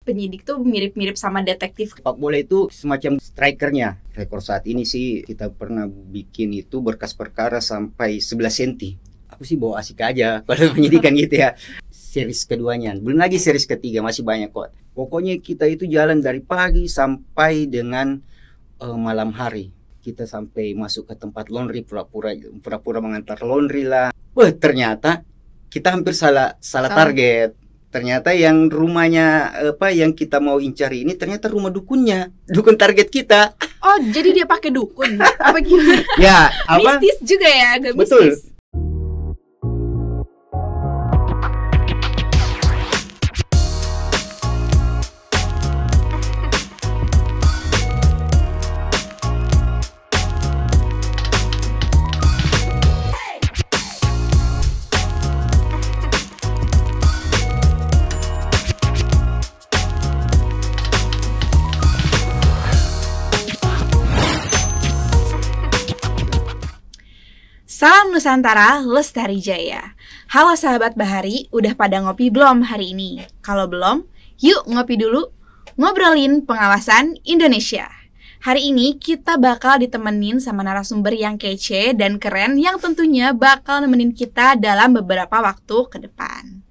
penyidik tuh mirip-mirip sama detektif. Sepak bola itu semacam strikernya. Rekor saat ini sih kita pernah bikin itu berkas perkara sampai 11 cm. Aku sih bawa asik aja kalau penyidikan gitu ya. Series keduanya, belum lagi series ketiga, masih banyak kok. Pokoknya kita itu jalan dari pagi sampai dengan malam hari. Kita sampai masuk ke tempat laundry, pura-pura mengantar laundry lah. Wah, ternyata kita hampir salah target. Ternyata yang rumahnya yang kita mau incari ini ternyata rumah dukunnya, dukun target kita. Oh, jadi dia pakai dukun? Apa gimana? Ya, apa? Mistis juga ya, agak betul. Mistis. Salam Nusantara, Lestari Jaya. Halo sahabat Bahari, udah pada ngopi belum hari ini? Kalau belum, yuk ngopi dulu, ngobrolin pengawasan Indonesia. Hari ini kita bakal ditemenin sama narasumber yang kece dan keren yang tentunya bakal nemenin kita dalam beberapa waktu ke depan.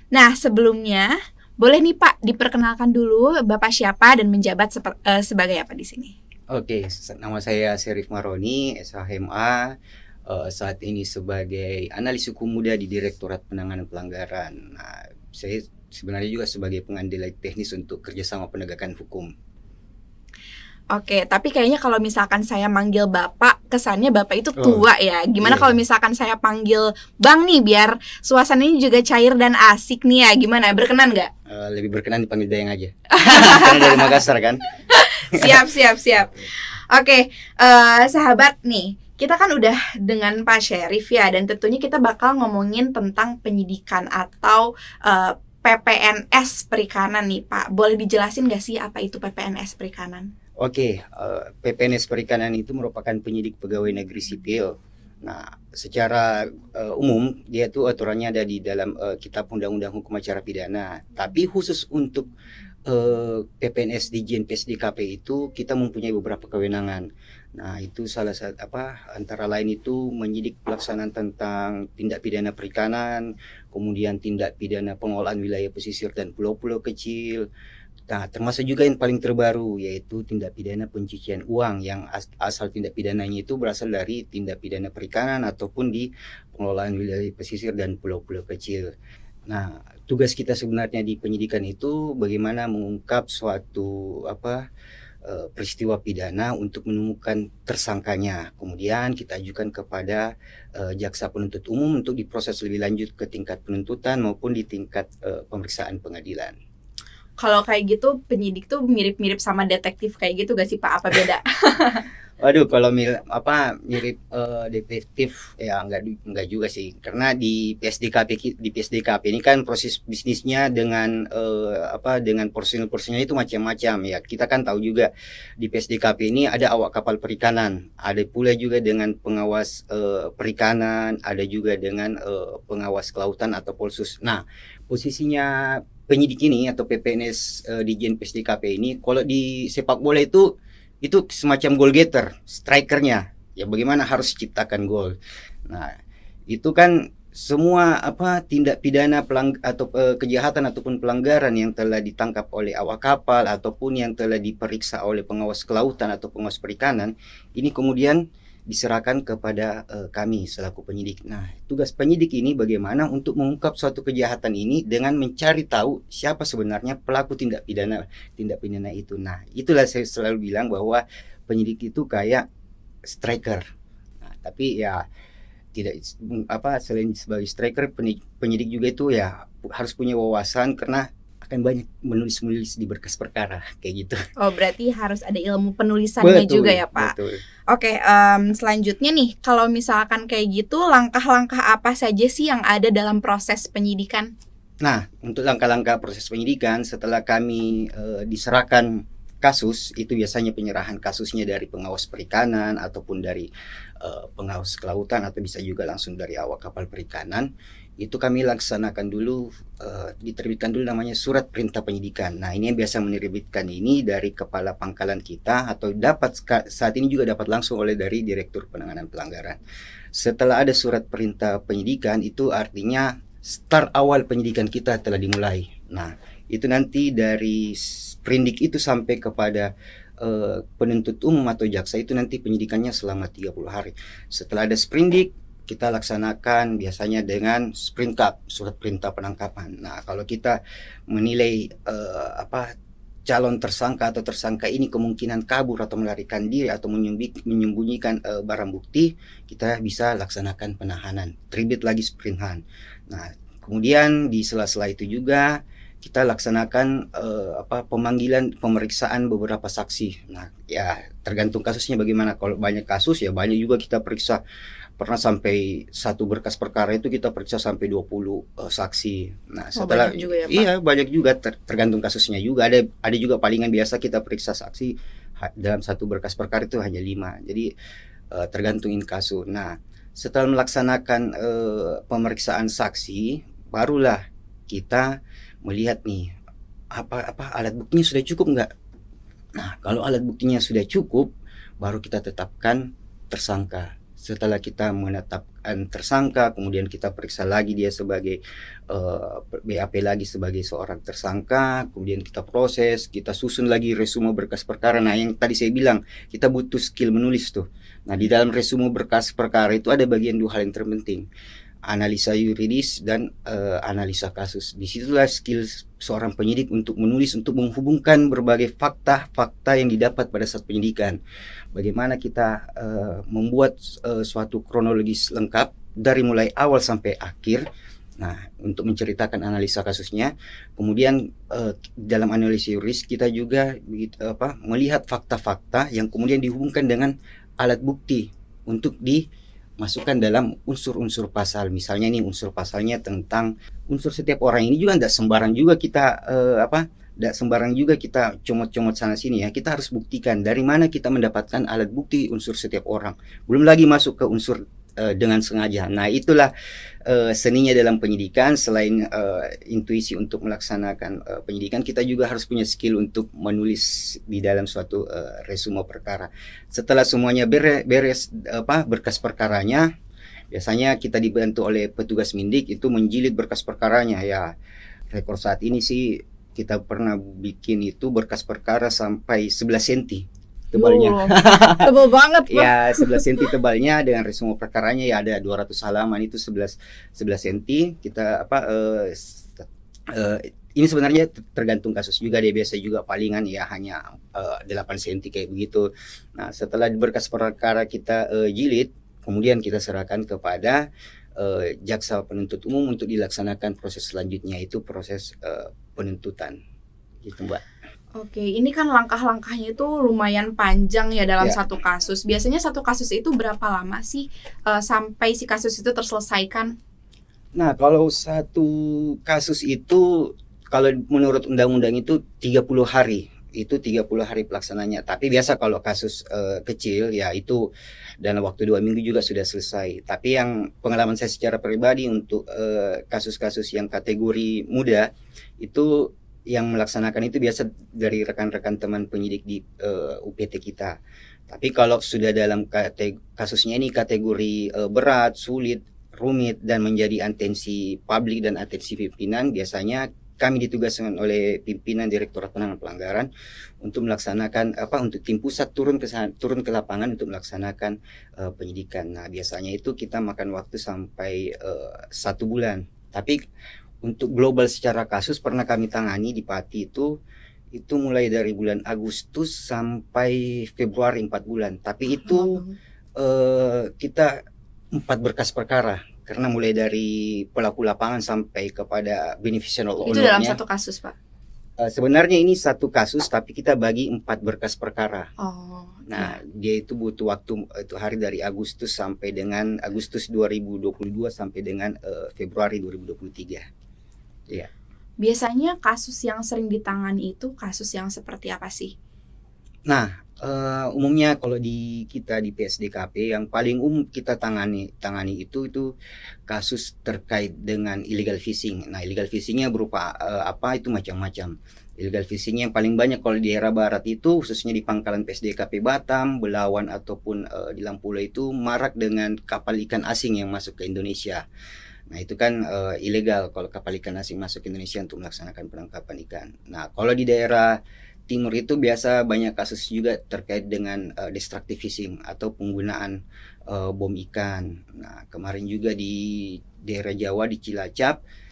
Nah, sebelumnya, boleh nih Pak diperkenalkan dulu Bapak siapa dan menjabat sebagai apa di sini? Oke, nama saya Syarif Maroni, SHMA. Saat ini sebagai analis hukum muda di Direktorat Penanganan Pelanggaran. Nah, saya sebenarnya juga sebagai pengambil teknis untuk kerjasama penegakan hukum. Oke, tapi kayaknya kalau misalkan saya manggil Bapak, kesannya Bapak itu tua ya. Gimana kalau misalkan saya panggil Bang nih, biar suasananya juga cair dan asik nih ya. Gimana, berkenan nggak? Lebih berkenan dipanggil Dayang aja. Karena dari Makassar kan. Siap. Oke, sahabat nih. Kita kan udah dengan Pak Syarif ya, dan tentunya kita bakal ngomongin tentang penyidikan atau PPNS Perikanan nih Pak. Boleh dijelasin nggak sih apa itu PPNS Perikanan? Oke, PPNS Perikanan itu merupakan penyidik pegawai negeri sipil. Nah, secara umum dia tuh aturannya ada di dalam Kitab Undang-Undang Hukum Acara Pidana. Tapi khusus untuk PPNS di JNPSDKP itu kita mempunyai beberapa kewenangan. Nah, itu salah satu antara lain itu menyidik pelaksanaan tentang tindak pidana perikanan, kemudian tindak pidana pengelolaan wilayah pesisir dan pulau-pulau kecil. Nah, termasuk juga yang paling terbaru yaitu tindak pidana pencucian uang yang asal tindak pidananya itu berasal dari tindak pidana perikanan ataupun di pengelolaan wilayah pesisir dan pulau-pulau kecil. Nah, tugas kita sebenarnya di penyidikan itu bagaimana mengungkap suatu peristiwa pidana untuk menemukan tersangkanya. Kemudian kita ajukan kepada jaksa penuntut umum untuk diproses lebih lanjut ke tingkat penuntutan maupun di tingkat pemeriksaan pengadilan. Kalau kayak gitu penyidik tuh mirip-mirip sama detektif kayak gitu gak sih Pak? Apa beda? Waduh, kalau mirip detektif ya enggak juga sih. Karena di PSDKP ini kan proses bisnisnya dengan dengan personil-personilnya itu macam-macam ya. Kita kan tahu juga di PSDKP ini ada awak kapal perikanan, ada pula juga dengan pengawas perikanan, ada juga dengan pengawas kelautan atau Polsus. Nah, posisinya penyidik ini atau PPNS di JNPSDKP ini kalau di sepak bola itu semacam goal getter, strikernya. Ya bagaimana harus ciptakan gol. Nah, itu kan semua tindak pidana atau kejahatan ataupun pelanggaran yang telah ditangkap oleh awak kapal ataupun yang telah diperiksa oleh pengawas kelautan atau pengawas perikanan, ini kemudian diserahkan kepada kami selaku penyidik. Nah, tugas penyidik ini bagaimana untuk mengungkap suatu kejahatan ini dengan mencari tahu siapa sebenarnya pelaku tindak pidana itu. Nah, itulah saya selalu bilang bahwa penyidik itu kayak striker. Nah, tapi ya tidak selain sebagai striker, penyidik juga itu ya harus punya wawasan karena akan banyak menulis di berkas perkara kayak gitu. Oh, berarti harus ada ilmu penulisannya juga ya Pak. Betul. Oke, selanjutnya nih, kalau misalkan kayak gitu, langkah-langkah apa saja sih yang ada dalam proses penyidikan? Nah, untuk langkah-langkah proses penyidikan setelah kami diserahkan kasus itu biasanya penyerahan kasusnya dari pengawas perikanan ataupun dari pengawas kelautan atau bisa juga langsung dari awak kapal perikanan. Itu kami laksanakan dulu, diterbitkan dulu namanya surat perintah penyidikan. Nah, ini yang biasa menerbitkan ini dari kepala pangkalan kita atau dapat saat ini juga dapat langsung oleh dari Direktur Penanganan Pelanggaran. Setelah ada surat perintah penyidikan itu artinya start awal penyidikan kita telah dimulai. Nah, itu nanti dari sprindik itu sampai kepada penuntut umum atau jaksa itu nanti penyidikannya selama 30 hari. Setelah ada sprindik, kita laksanakan biasanya dengan sprintkap, surat perintah penangkapan. Nah, kalau kita menilai calon tersangka atau tersangka ini kemungkinan kabur atau melarikan diri atau menyembunyikan barang bukti, kita bisa laksanakan penahanan, terbit lagi sprintan. Nah, kemudian di sela-sela itu juga kita laksanakan pemeriksaan beberapa saksi. Nah, ya tergantung kasusnya bagaimana. Kalau banyak kasus ya banyak juga kita periksa. Pernah sampai satu berkas perkara itu kita periksa sampai 20 saksi. Nah, setelah banyak juga ya, Pak? Iya, banyak juga tergantung kasusnya juga. Ada juga palingan biasa kita periksa saksi dalam satu berkas perkara itu hanya 5. Jadi tergantung inkasu. Nah, setelah melaksanakan pemeriksaan saksi, barulah kita melihat nih apa alat buktinya sudah cukup nggak. Nah, kalau alat buktinya sudah cukup, baru kita tetapkan tersangka. Setelah kita menetapkan tersangka, kemudian kita periksa lagi dia sebagai BAP lagi sebagai seorang tersangka, kemudian kita proses, kita susun lagi resume berkas perkara. Nah, yang tadi saya bilang kita butuh skill menulis tuh. Nah, di dalam resume berkas perkara itu ada bagian 2 hal yang terpenting, analisa yuridis dan analisa kasus. Disitulah skill seorang penyidik untuk menulis, untuk menghubungkan berbagai fakta-fakta yang didapat pada saat penyidikan. Bagaimana kita membuat suatu kronologis lengkap dari mulai awal sampai akhir. Nah, untuk menceritakan analisa kasusnya. Kemudian dalam analisa yuridis kita juga melihat fakta-fakta yang kemudian dihubungkan dengan alat bukti untuk masukkan dalam unsur-unsur pasal. Misalnya nih unsur pasalnya tentang unsur setiap orang ini juga tidak sembarang juga kita tidak sembarang juga kita comot-comot sana sini ya. Kita harus buktikan dari mana kita mendapatkan alat bukti unsur setiap orang. Belum lagi masuk ke unsur dengan sengaja. Nah, itulah seninya dalam penyidikan. Selain intuisi untuk melaksanakan penyidikan, kita juga harus punya skill untuk menulis di dalam suatu resume perkara. Setelah semuanya beres berkas perkaranya, biasanya kita dibantu oleh petugas Mindik itu menjilid berkas perkaranya ya. Rekor saat ini sih kita pernah bikin itu berkas perkara sampai 11 cm tebalnya. Tebal banget, Pak. Ya, 11 cm tebalnya dengan resume perkaranya ya ada 200 halaman itu 11 cm. Kita ini sebenarnya tergantung kasus juga, dia biasa juga palingan ya hanya 8 cm kayak begitu. Nah, setelah berkas perkara kita jilid, kemudian kita serahkan kepada jaksa penuntut umum untuk dilaksanakan proses selanjutnya, itu proses penuntutan gitu, Mbak. Oke, ini kan langkah-langkahnya itu lumayan panjang ya dalam Ya. satu kasus. Biasanya satu kasus itu berapa lama sih sampai si kasus itu terselesaikan? Nah, kalau satu kasus itu, kalau menurut undang-undang itu 30 hari. Itu 30 hari pelaksananya. Tapi biasa kalau kasus kecil ya itu dalam waktu 2 minggu juga sudah selesai. Tapi yang pengalaman saya secara pribadi untuk kasus-kasus yang kategori muda itu yang melaksanakan itu biasa dari rekan-rekan teman penyidik di UPT kita. Tapi kalau sudah dalam kasusnya ini kategori berat, sulit, rumit dan menjadi atensi publik dan atensi pimpinan, biasanya kami ditugaskan oleh pimpinan Direktorat Penanganan Pelanggaran untuk melaksanakan untuk tim pusat turun ke lapangan untuk melaksanakan penyidikan. Nah, biasanya itu kita makan waktu sampai 1 bulan. Tapi untuk global secara kasus pernah kami tangani di Pati itu mulai dari bulan Agustus sampai Februari 4 bulan. Tapi itu kita 4 berkas perkara karena mulai dari pelaku lapangan sampai kepada beneficial owner-nya. Itu dalam satu kasus, Pak? Sebenarnya ini satu kasus tapi kita bagi 4 berkas perkara. Oh. Nah, dia itu butuh waktu itu hari dari Agustus sampai dengan Agustus 2022 sampai dengan Februari 2023. Iya. Biasanya kasus yang sering ditangani itu kasus yang seperti apa sih? Nah, umumnya kalau di kita di PSDKP yang paling umum kita tangani itu kasus terkait dengan illegal fishing. Nah, illegal fishingnya berupa apa itu macam-macam. Illegal fishing yang paling banyak kalau di daerah barat itu khususnya di pangkalan PSDKP Batam, Belawan ataupun di Lampulo itu marak dengan kapal ikan asing yang masuk ke Indonesia. Nah, itu kan ilegal kalau kapal ikan asing masuk ke Indonesia untuk melaksanakan penangkapan ikan. Nah, kalau di daerah timur itu biasa banyak kasus juga terkait dengan destructive fishing atau penggunaan bom ikan. Nah, kemarin juga di daerah Jawa di Cilacap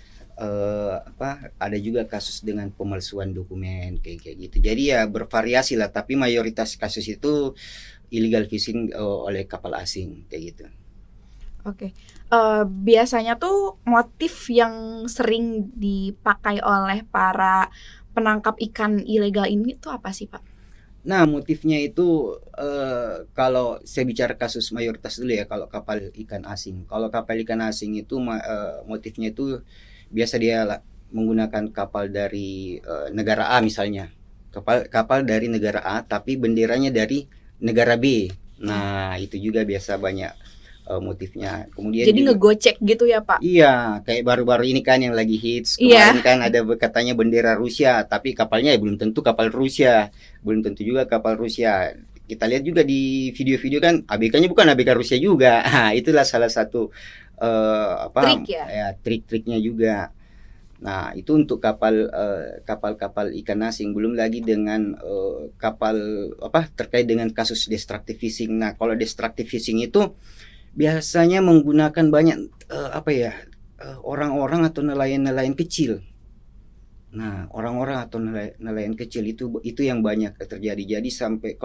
ada juga kasus dengan pemalsuan dokumen kayak gitu. Jadi ya bervariasi lah, tapi mayoritas kasus itu illegal fishing oleh kapal asing kayak gitu. Oke. Biasanya tuh motif yang sering dipakai oleh para penangkap ikan ilegal ini tuh apa sih, Pak? Nah, motifnya itu kalau saya bicara kasus mayoritas dulu ya, kalau kapal ikan asing. Kalau kapal ikan asing itu motifnya itu biasa dia menggunakan kapal dari negara A misalnya. Kapal dari negara A tapi benderanya dari negara B. Nah, itu juga biasa banyak motifnya. Kemudian jadi juga, ngegocek gitu ya, Pak? iya, kayak baru-baru ini kan yang lagi hits kemarin kan ada katanya bendera Rusia, tapi kapalnya ya belum tentu kapal Rusia, belum tentu juga kapal Rusia. Kita lihat juga di video-video kan ABK-nya bukan ABK Rusia juga. Nah, itulah salah satu trik ya, trik-triknya juga. Nah, itu untuk kapal-kapal ikan asing, belum lagi dengan kapal terkait dengan kasus destructive fishing. Nah, kalau destructive fishing itu biasanya menggunakan banyak orang-orang atau nelayan-nelayan kecil. Nah, orang-orang atau nelayan kecil itu yang banyak terjadi. Jadi sampai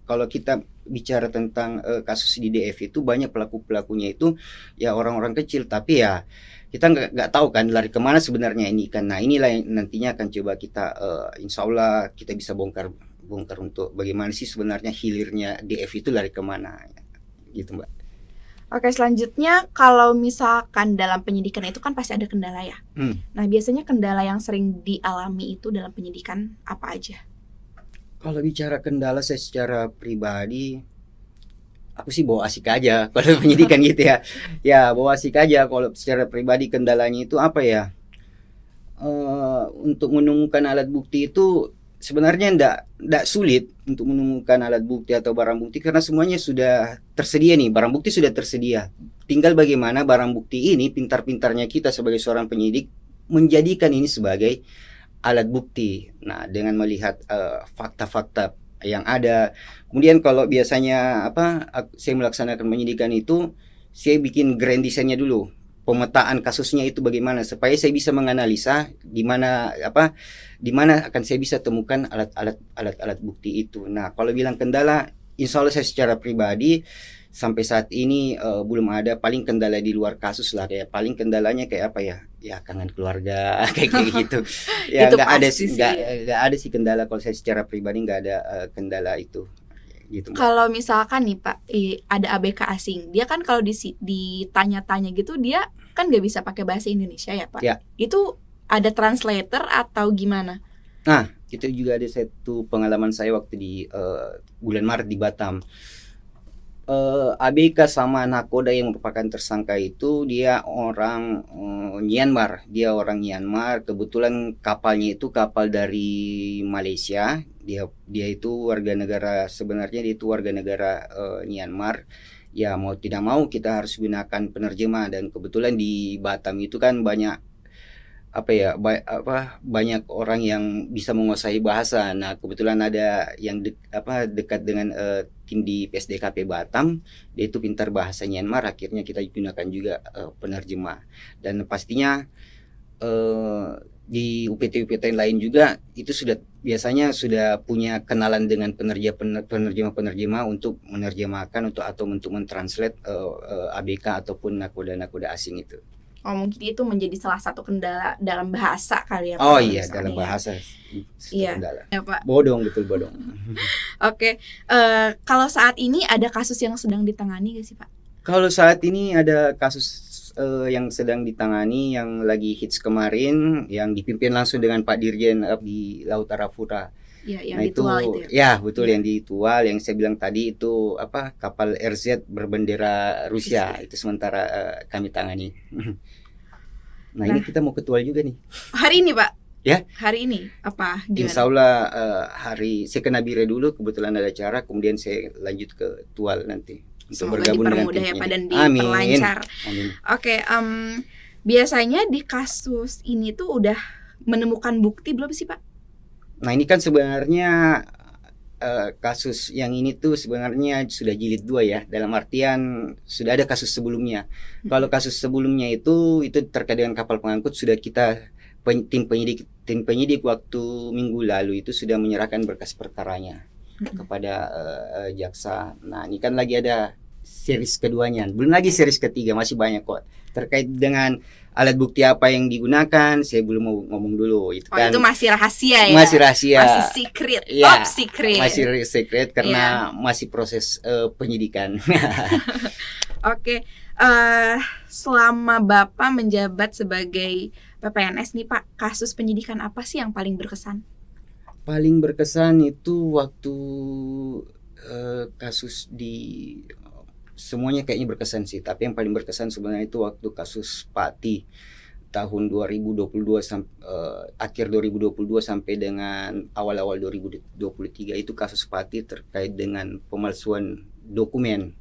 kalau kita bicara tentang kasus di DF itu banyak pelaku-pelakunya itu ya orang-orang kecil, tapi ya kita nggak tahu kan lari kemana sebenarnya ini kan. Nah, inilah yang nantinya akan coba kita insya Allah kita bisa bongkar untuk bagaimana sih sebenarnya hilirnya DF itu lari kemana gitu, Mbak. Oke, selanjutnya kalau misalkan dalam penyidikan itu kan pasti ada kendala ya. Nah, biasanya kendala yang sering dialami itu dalam penyidikan apa aja? Kalau bicara kendala saya secara pribadi, aku sih bawa asik aja kalau penyidikan gitu ya. Ya bawa asik aja. Kalau secara pribadi kendalanya itu apa ya? Untuk menemukan alat bukti itu sebenarnya ndak sulit untuk menemukan alat bukti atau barang bukti karena semuanya sudah tersedia nih, barang bukti sudah tersedia. Tinggal bagaimana barang bukti ini pintar-pintarnya kita sebagai seorang penyidik menjadikan ini sebagai alat bukti. Nah, dengan melihat fakta-fakta yang ada. Kemudian kalau biasanya saya melaksanakan penyidikan itu, saya bikin grand design-nya dulu. Pemetaan kasusnya itu bagaimana supaya saya bisa menganalisa di mana akan saya bisa temukan alat bukti itu. Nah, kalau bilang kendala, insya Allah saya secara pribadi sampai saat ini belum ada. Paling kendala di luar kasus lah, kayak paling kendalanya kayak apa ya kangen keluarga kayak gitu. Ya nggak ada sih kendala kalau saya secara pribadi nggak ada kendala itu. Gitu, kalau misalkan nih Pak, ada ABK asing, dia kan kalau ditanya-tanya gitu dia kan nggak bisa pakai bahasa Indonesia ya Pak? Ya. Itu ada translator atau gimana? Nah, itu juga ada satu pengalaman saya waktu di bulan Maret di Batam. ABK sama nakoda yang merupakan tersangka itu dia orang Myanmar. Kebetulan kapalnya itu kapal dari Malaysia. Dia itu warga negara Myanmar. Ya mau tidak mau kita harus gunakan penerjemah, dan kebetulan di Batam itu kan banyak banyak orang yang bisa menguasai bahasa. Nah, kebetulan ada yang dekat dengan tim di PSDKP Batam, dia itu pintar bahasa Myanmar, akhirnya kita gunakan juga penerjemah. Dan pastinya di UPT lain juga itu biasanya sudah punya kenalan dengan penerjemah untuk menerjemahkan atau untuk mentranslate ABK ataupun nakoda asing itu. Oh, mungkin itu menjadi salah satu kendala dalam bahasa kali ya Pak? Oh iya, dalam bahasa kendala. Ya, Pak. Bodong. Oke, kalau saat ini ada kasus yang sedang ditangani nggak sih Pak? Kalau saat ini ada kasus yang sedang ditangani yang lagi hits kemarin yang dipimpin langsung dengan Pak Dirjen di Laut Arafura. Ya, yang Nah di Tual itu ya. ya betul, Ya. yang di Tual yang saya bilang tadi itu apa, kapal RZ berbendera Rusia. Itu sementara kami tangani. Nah, ini kita mau ke Tual juga nih. Hari ini Pak? Ya. Hari ini apa? Gimana? Insya Allah hari saya ke Nabire dulu, kebetulan ada acara, kemudian saya lanjut ke Tual nanti untuk Semoga bergabung dengan dipermudah ya tim Pak dan ini. diperlancar. Amin. Oke, biasanya di kasus ini tuh udah menemukan bukti belum sih Pak? Nah, ini kan sebenarnya kasus yang ini tuh sebenarnya sudah jilid 2 ya, dalam artian sudah ada kasus sebelumnya. Kalau kasus sebelumnya itu terkait dengan kapal pengangkut sudah kita tim penyidik waktu minggu lalu itu sudah menyerahkan berkas perkaranya kepada jaksa. Nah, ini kan lagi ada series keduanya, belum lagi series ketiga, masih banyak kok. Terkait dengan alat bukti apa yang digunakan, saya belum mau ngomong dulu. Itu kan itu masih rahasia ya? Masih rahasia. Masih secret, Ya, top secret. Masih secret karena masih proses penyidikan. Oke, selama Bapak menjabat sebagai PPNS nih Pak, kasus penyidikan apa sih yang paling berkesan? Paling berkesan itu waktu kasus di semuanya kayaknya berkesan sih, tapi yang paling berkesan sebenarnya itu waktu kasus Pati tahun 2022 akhir 2022 sampai dengan awal-awal 2023. Itu kasus Pati terkait dengan pemalsuan dokumen.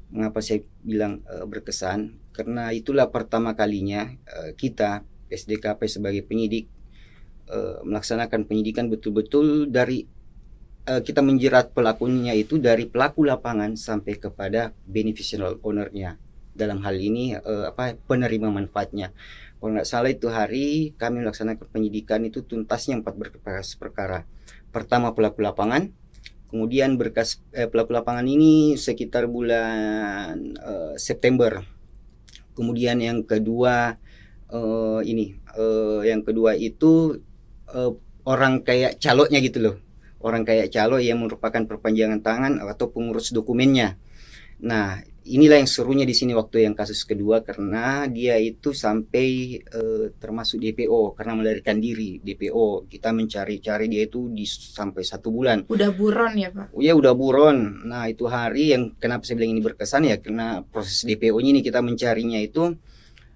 Mengapa saya bilang berkesan? Karena itulah pertama kalinya kita PSDKP sebagai penyidik melaksanakan penyidikan betul-betul dari kita menjerat pelakunya itu dari pelaku lapangan sampai kepada beneficial owner-nya. Dalam hal ini penerima manfaatnya. Kalau nggak salah itu hari kami melaksanakan penyidikan itu tuntasnya 4 berkas perkara. Pertama pelaku lapangan, kemudian berkas pelaku lapangan ini sekitar bulan September. Kemudian yang kedua yang kedua itu orang kayak caloknya gitu loh. Orang kayak calo yang merupakan perpanjangan tangan atau pengurus dokumennya. Nah, inilah yang serunya di sini waktu yang kasus kedua, karena dia itu sampai termasuk DPO karena melarikan diri. DPO kita mencari-cari dia itu sampai 1 bulan. Udah buron ya Pak? Ya udah buron. Nah, itu hari yang kenapa saya bilang ini berkesan ya, karena proses DPO-nya ini kita mencarinya itu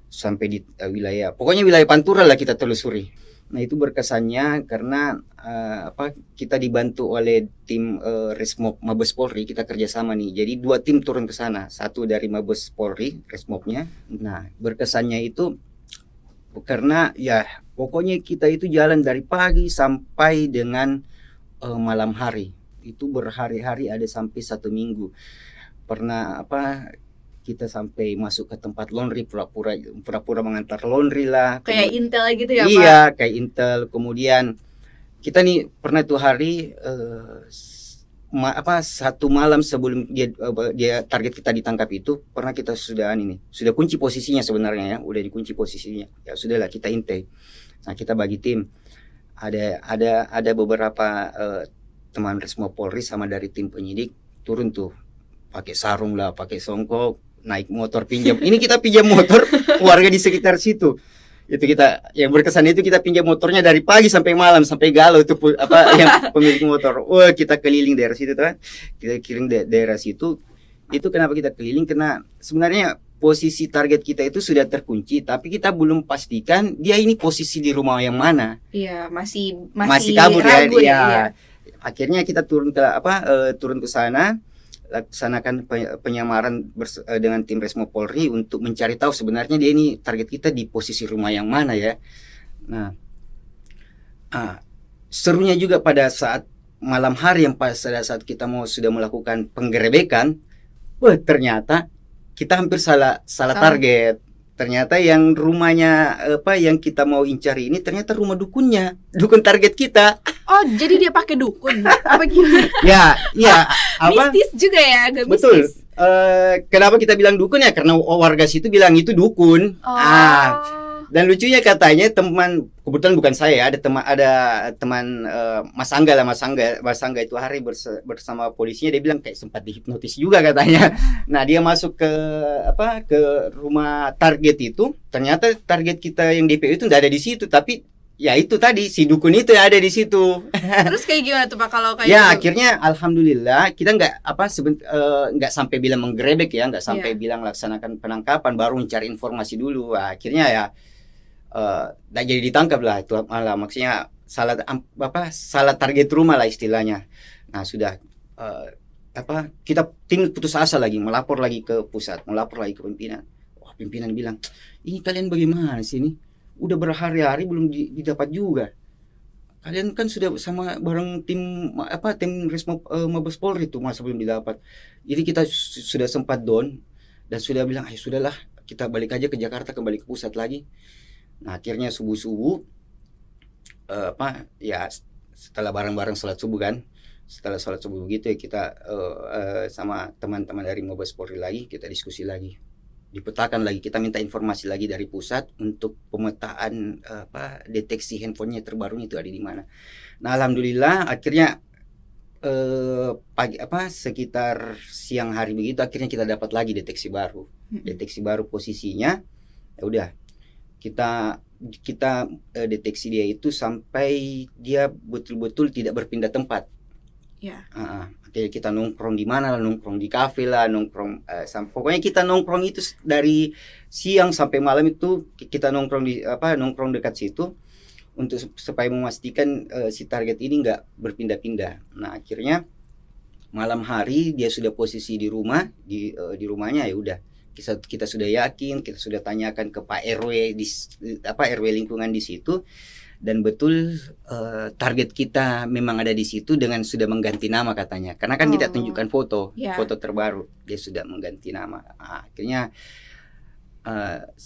sampai di wilayah Pantura lah kita telusuri. Nah, itu berkesannya karena kita dibantu oleh tim Resmob Mabes Polri, kita kerjasama nih. Jadi 2 tim turun ke sana, 1 dari Mabes Polri Resmobnya. Nah, berkesannya itu karena ya pokoknya kita itu jalan dari pagi sampai dengan malam hari. Itu berhari-hari, ada sampai 1 minggu. Pernah kita sampai masuk ke tempat laundry, pura-pura mengantar laundry lah. Kayak Intel gitu ya Pak? Iya, kayak Intel. Kemudian kita nih pernah tuh hari 1 malam sebelum dia target kita ditangkap itu, pernah kita sudah kunci posisinya sebenarnya ya, udah dikunci posisinya. Ya sudahlah, kita intai. Nah, kita bagi tim. Ada beberapa teman Resmo Polri sama dari tim penyidik turun tuh pakai sarung lah, pakai songkok, naik motor pinjam. Ini kita pinjam motor warga di sekitar situ. Itu kita yang berkesan itu kita pinjam motornya dari pagi sampai malam sampai galau itu yang pemilik motor. Wah, kita keliling daerah situ kan. Kita keliling daerah situ. Itu kenapa kita keliling? Karena sebenarnya posisi target kita itu sudah terkunci, tapi kita belum pastikan dia ini posisi di rumah yang mana. Iya, masih kabur ragu ya. Akhirnya kita turun ke sana, laksanakan penyamaran dengan tim Resmo Polri untuk mencari tahu sebenarnya dia ini target kita di posisi rumah yang mana ya. Nah, serunya juga pada saat malam hari yang pada saat kita sudah melakukan penggerebekan, ternyata kita hampir salah target. Ternyata yang rumahnya yang kita mau incari ini ternyata rumah dukun target kita. Oh, jadi dia pakai dukun? Apa gimana? Ya. Mistis juga ya, agak betul. mistis. Kenapa kita bilang dukun ya? Karena warga situ bilang itu dukun. Oh. Dan lucunya katanya teman, kebetulan bukan saya, ada teman Mas Angga lah, Mas Angga itu hari bersama polisinya, dia bilang kayak sempat dihipnotis juga katanya. Nah dia masuk ke rumah target itu, ternyata target kita yang DPO itu nggak ada di situ, tapi ya itu tadi si dukun itu yang ada di situ. Terus kayak gimana tuh Pak kalau kayak Ya gitu? akhirnya alhamdulillah kita nggak sampai bilang menggerebek ya, nggak sampai bilang laksanakan penangkapan, baru mencari informasi dulu. Nah, akhirnya ya nggak jadi ditangkap lah, itu malah maksudnya salah target rumah lah istilahnya. Nah sudah kita tim putus asa lagi, melapor lagi ke pusat, melapor lagi ke pimpinan. Wah pimpinan bilang, ini kalian bagaimana sih ini? Udah berhari-hari belum didapat juga. Kalian kan sudah sama bareng tim Mabes Polri itu, masa belum didapat. Jadi kita sudah sempat down dan sudah bilang ayo sudahlah, kita balik aja ke Jakarta, kembali ke pusat lagi. Nah akhirnya subuh-subuh setelah bareng-bareng salat subuh kan, setelah salat subuh begitu ya kita sama teman-teman dari Mabes Polri lagi, kita diskusi lagi, dipetakan lagi, kita minta informasi lagi dari pusat untuk pemetaan deteksi handphonenya terbarunya itu ada di mana. Nah alhamdulillah akhirnya sekitar siang hari begitu akhirnya kita dapat lagi deteksi baru posisinya. Ya udah kita deteksi dia itu sampai dia betul-betul tidak berpindah tempat. Oke, kita nongkrong di mana lah, nongkrong di kafe lah, pokoknya kita nongkrong itu dari siang sampai malam itu kita nongkrong dekat situ untuk supaya memastikan si target ini nggak berpindah-pindah. Nah akhirnya malam hari dia sudah posisi di rumahnya, ya udah kita sudah yakin, kita sudah tanyakan ke Pak RW RW lingkungan di situ. Dan betul target kita memang ada di situ dengan sudah mengganti nama katanya, karena kan kita tunjukkan foto terbaru, dia sudah mengganti nama. Nah, akhirnya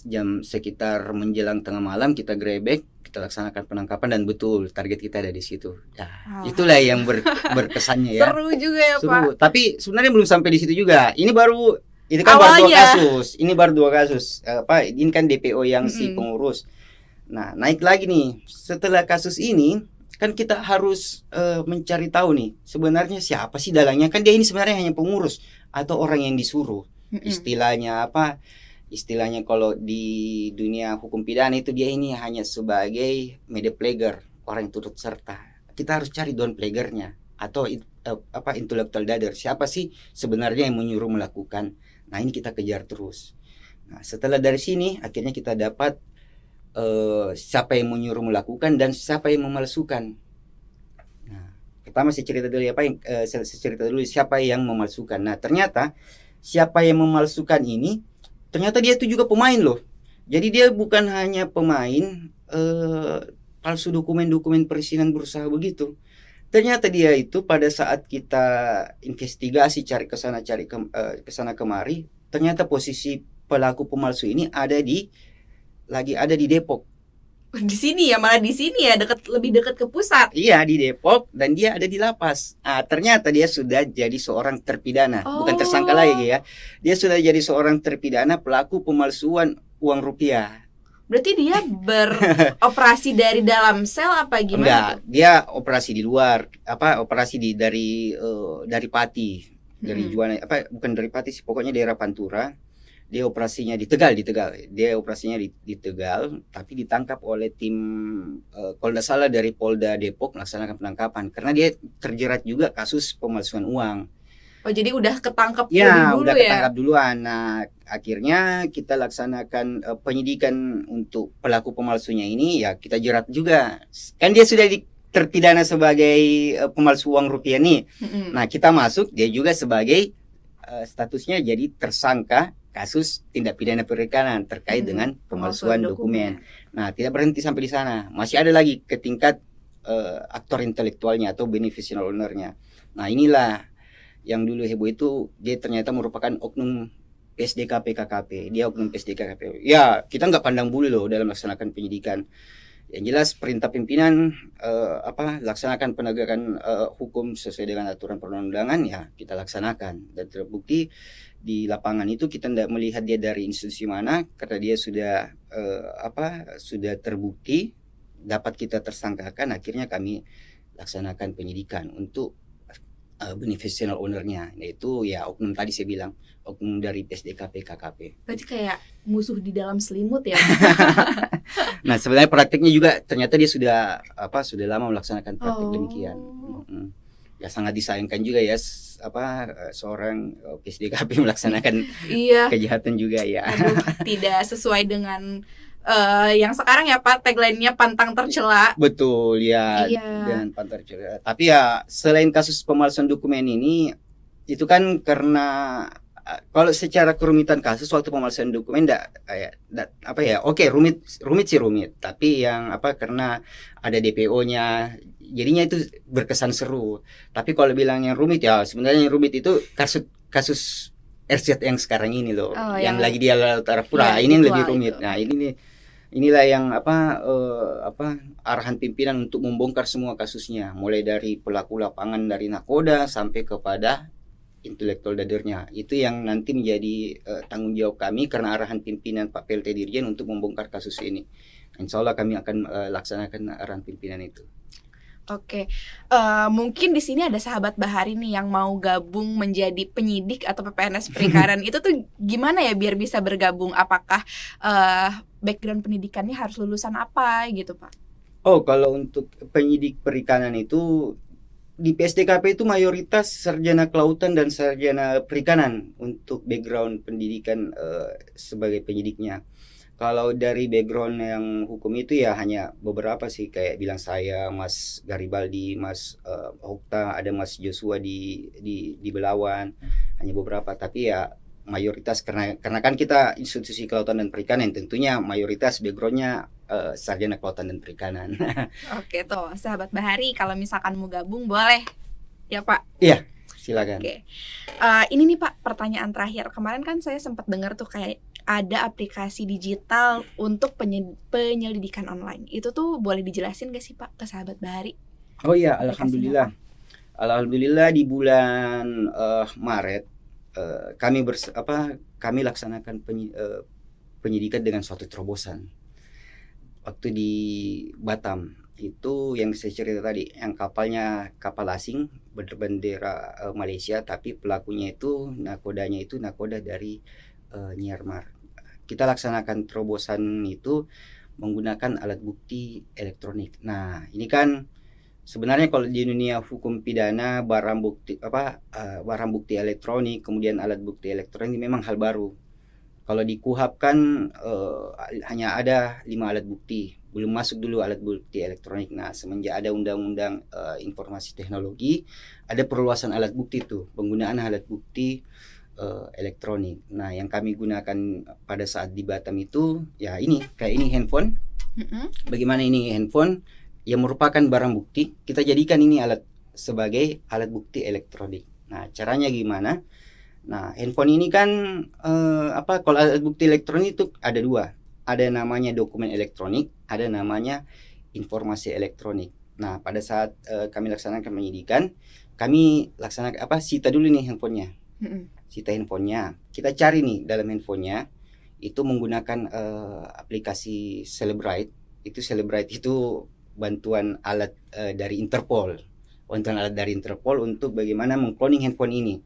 jam sekitar menjelang tengah malam kita grebek, kita laksanakan penangkapan dan betul target kita ada di situ. Nah, itulah yang berkesannya ya. Seru juga ya Seru. Pak. Tapi sebenarnya belum sampai di situ juga. Ini baru dua kasus. Ini baru 2 kasus. Ini kan DPO yang si pengurus. Nah, naik lagi nih. Setelah kasus ini, kan kita harus mencari tahu nih, sebenarnya siapa sih dalangnya? Kan dia ini sebenarnya hanya pengurus atau orang yang disuruh. Istilahnya kalau di dunia hukum pidana itu dia ini hanya sebagai media player, orang yang turut serta. Kita harus cari down playernya atau intellectual dader. Siapa sih sebenarnya yang menyuruh melakukan? Nah, ini kita kejar terus. Nah, setelah dari sini akhirnya kita dapat siapa yang menyuruh melakukan dan siapa yang memalsukan. Nah, pertama saya cerita dulu siapa yang memalsukan. Nah, ternyata siapa yang memalsukan ini ternyata dia itu juga pemain loh. Jadi dia bukan hanya pemain palsu dokumen perizinan berusaha begitu. Ternyata dia itu pada saat kita investigasi cari kesana kemari, ternyata posisi pelaku pemalsu ini ada di Depok. Di sini ya, malah di sini ya, lebih dekat ke pusat. Iya, di Depok, dan dia ada di lapas. Ternyata dia sudah jadi seorang terpidana, bukan tersangka lagi ya. Dia sudah jadi seorang terpidana pelaku pemalsuan uang rupiah. Berarti dia beroperasi dari dalam sel apa gimana? Enggak, dia operasi di luar, dari Pati, dari Juwana, bukan dari Pati sih, pokoknya daerah Pantura. Dia operasinya di Tegal. Dia operasinya di Tegal, tapi ditangkap oleh tim kalau tidak salah dari Polda Depok melaksanakan penangkapan karena dia terjerat juga kasus pemalsuan uang. Oh, jadi udah ketangkap udah ketangkap duluan. Nah, akhirnya kita laksanakan penyidikan untuk pelaku pemalsunya ini, ya kita jerat juga. Kan dia sudah terpidana sebagai pemalsu uang rupiah nih. Nah, kita masuk dia juga sebagai statusnya jadi tersangka kasus tindak pidana perikanan terkait dengan pemalsuan dokumen. Nah, tidak berhenti sampai di sana. Masih ada lagi ke tingkat aktor intelektualnya atau beneficial owner-nya. Nah, inilah yang dulu heboh itu, dia ternyata merupakan oknum PSDKP KKP. Dia oknum PSDKP. Ya, kita nggak pandang bulu loh dalam melaksanakan penyidikan. Yang jelas perintah pimpinan laksanakan penegakan hukum sesuai dengan aturan perundang-undangan, ya kita laksanakan. Dan terbukti di lapangan itu kita tidak melihat dia dari institusi mana, karena dia sudah terbukti dapat kita tersangkakan, akhirnya kami laksanakan penyidikan untuk beneficial owner-nya, yaitu ya oknum tadi saya bilang, oknum dari PSDKP KKP. Berarti kayak musuh di dalam selimut ya. Nah, sebenarnya prakteknya juga ternyata dia sudah lama melaksanakan praktek demikian. Ya sangat disayangkan juga ya seorang PSDKP melaksanakan kejahatan juga ya. Aduh, tidak sesuai dengan yang sekarang ya Pak, tagline-nya pantang tercela. Betul ya, dengan pantang tercela. Tapi ya selain kasus pemalsuan dokumen ini, itu kan karena kalau secara kerumitan kasus waktu pemalsuan dokumen rumit sih rumit, tapi yang karena ada DPO-nya jadinya itu berkesan seru. Tapi kalau bilang yang rumit, ya sebenarnya yang rumit itu kasus RZ yang sekarang ini loh, yang lagi di Tarapura, ini yang lebih rumit. Nah, inilah yang arahan pimpinan untuk membongkar semua kasusnya, mulai dari pelaku lapangan dari nakoda sampai kepada intelektual dadernya. Itu yang nanti menjadi tanggung jawab kami, karena arahan pimpinan Pak PLT Dirjen untuk membongkar kasus ini. Insya Allah kami akan laksanakan arahan pimpinan itu. Oke, mungkin di sini ada sahabat Bahari nih yang mau gabung menjadi penyidik atau PPNS Perikanan. Itu tuh gimana ya biar bisa bergabung? Apakah background pendidikannya harus lulusan apa gitu Pak? Oh, kalau untuk penyidik perikanan itu di PSDKP itu mayoritas sarjana kelautan dan sarjana perikanan untuk background pendidikan sebagai penyidiknya. Kalau dari background yang hukum itu ya hanya beberapa sih, kayak bilang saya, Mas Garibaldi, Mas Okta, ada Mas Joshua di Belawan, hanya beberapa. Tapi ya mayoritas karena kan kita institusi kelautan dan perikanan, tentunya mayoritas backgroundnya sarjana kelautan dan perikanan. Oke tuh, sahabat Bahari, kalau misalkan mau gabung boleh ya Pak? Iya, silakan. Oke. Ini nih Pak, pertanyaan terakhir. Kemarin kan saya sempat dengar tuh kayak ada aplikasi digital untuk penyelidikan online. Itu tuh boleh dijelasin gak sih Pak ke sahabat Bahari? Oh iya, alhamdulillah. Alhamdulillah di bulan Maret kami laksanakan penyidikan dengan suatu terobosan. Waktu di Batam itu yang saya cerita tadi, yang kapalnya kapal asing berbendera Malaysia, tapi pelakunya itu nakoda dari Myanmar. Kita laksanakan terobosan itu menggunakan alat bukti elektronik. Nah, ini kan sebenarnya kalau di dunia hukum pidana barang bukti elektronik, kemudian alat bukti elektronik memang hal baru. Kalau di KUHP kan hanya ada 5 alat bukti, belum masuk dulu alat bukti elektronik. Nah, semenjak ada undang-undang informasi teknologi, ada perluasan alat bukti itu, penggunaan alat bukti elektronik. Nah, yang kami gunakan pada saat di Batam itu ya kayak ini handphone. Bagaimana ini handphone yang merupakan barang bukti, kita jadikan ini sebagai alat bukti elektronik. Nah, caranya gimana? Nah, handphone ini kan kalau alat bukti elektronik itu ada 2. Ada namanya dokumen elektronik, ada namanya informasi elektronik. Nah, pada saat kami laksanakan penyidikan, kami laksanakan sita dulu nih handphonenya. Sita handphonenya, kita cari nih dalam handphonenya itu menggunakan aplikasi Celebrite. Celebrite itu bantuan alat dari Interpol, untuk bagaimana mengcloning handphone ini.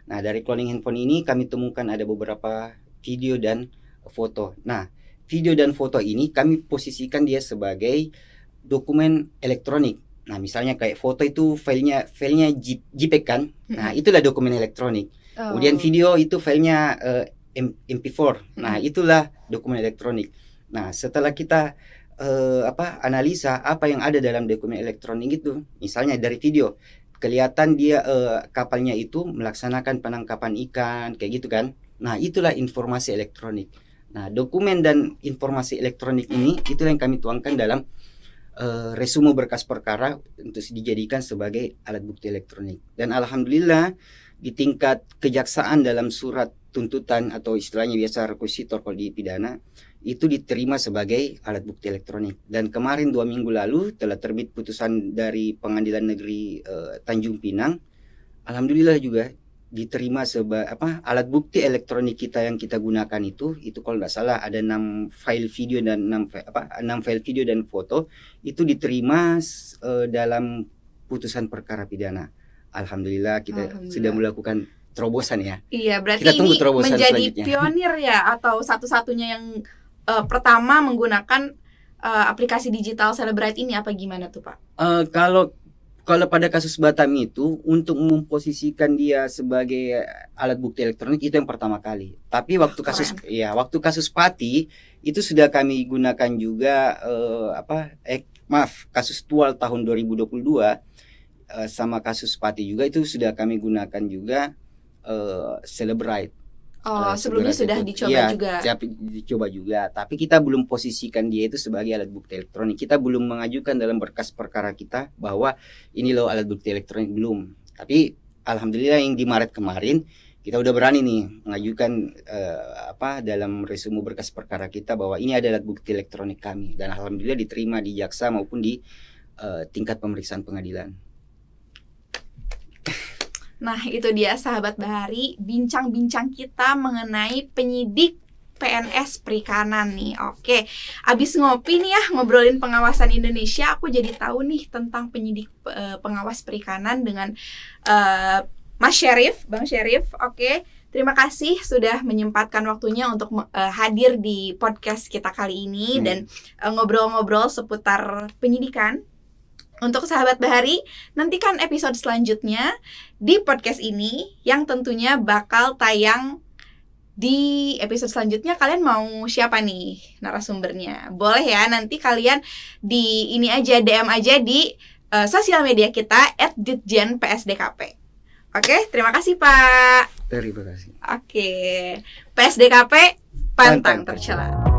Nah, dari cloning handphone ini kami temukan ada beberapa video dan foto. Nah, video dan foto ini kami posisikan dia sebagai dokumen elektronik. Nah, misalnya kayak foto itu filenya JPEG kan. Nah, itulah dokumen elektronik. Kemudian video itu filenya MP4. Nah, itulah dokumen elektronik. Nah, setelah kita analisa apa yang ada dalam dokumen elektronik itu, misalnya dari video kelihatan dia kapalnya itu melaksanakan penangkapan ikan kayak gitu kan. Nah, itulah informasi elektronik. Nah, dokumen dan informasi elektronik ini itulah yang kami tuangkan dalam resume berkas perkara untuk dijadikan sebagai alat bukti elektronik. Dan alhamdulillah di tingkat kejaksaan dalam surat tuntutan atau istilahnya biasa rekusitor kalau di pidana itu diterima sebagai alat bukti elektronik. Dan kemarin 2 minggu lalu telah terbit putusan dari Pengadilan Negeri Tanjung Pinang. Alhamdulillah juga diterima alat bukti elektronik kita yang kita gunakan itu kalau nggak salah ada 6 file video dan 6 file video dan foto itu diterima dalam putusan perkara pidana. Alhamdulillah kita sudah melakukan terobosan ya. Iya, berarti kita tunggu ini menjadi pionir ya, atau satu-satunya yang pertama menggunakan aplikasi digital Celebrite ini, apa gimana tuh Pak? Kalau pada kasus Batam itu untuk memposisikan dia sebagai alat bukti elektronik itu yang pertama kali. Tapi waktu kasus Pati itu sudah kami gunakan juga kasus Tual tahun 2022 sama kasus Pati juga itu sudah kami gunakan juga Celebrite. Sebelumnya sudah dicoba juga. Dicoba juga, tapi kita belum posisikan dia itu sebagai alat bukti elektronik. Kita belum mengajukan dalam berkas perkara kita bahwa ini loh alat bukti elektronik, belum. Tapi alhamdulillah yang di Maret kemarin kita udah berani nih mengajukan dalam resume berkas perkara kita bahwa ini adalah alat bukti elektronik kami, dan alhamdulillah diterima di jaksa maupun di tingkat pemeriksaan pengadilan. Nah, itu dia sahabat Bahari, bincang-bincang kita mengenai penyidik PNS Perikanan nih. Oke, abis ngopi nih ya, ngobrolin pengawasan Indonesia, aku jadi tahu nih tentang penyidik pengawas perikanan dengan Mas Syarif, Bang Syarif. Oke, terima kasih sudah menyempatkan waktunya untuk hadir di podcast kita kali ini dan ngobrol-ngobrol seputar penyidikan. Untuk sahabat Bahari, nantikan episode selanjutnya di podcast ini yang tentunya bakal tayang di episode selanjutnya. Kalian mau siapa nih narasumbernya? Boleh ya, nanti kalian di ini aja, DM aja di sosial media kita @ditjenpsdkp. Oke, terima kasih Pak. Terima kasih. Oke, PSDKP pantang tercela.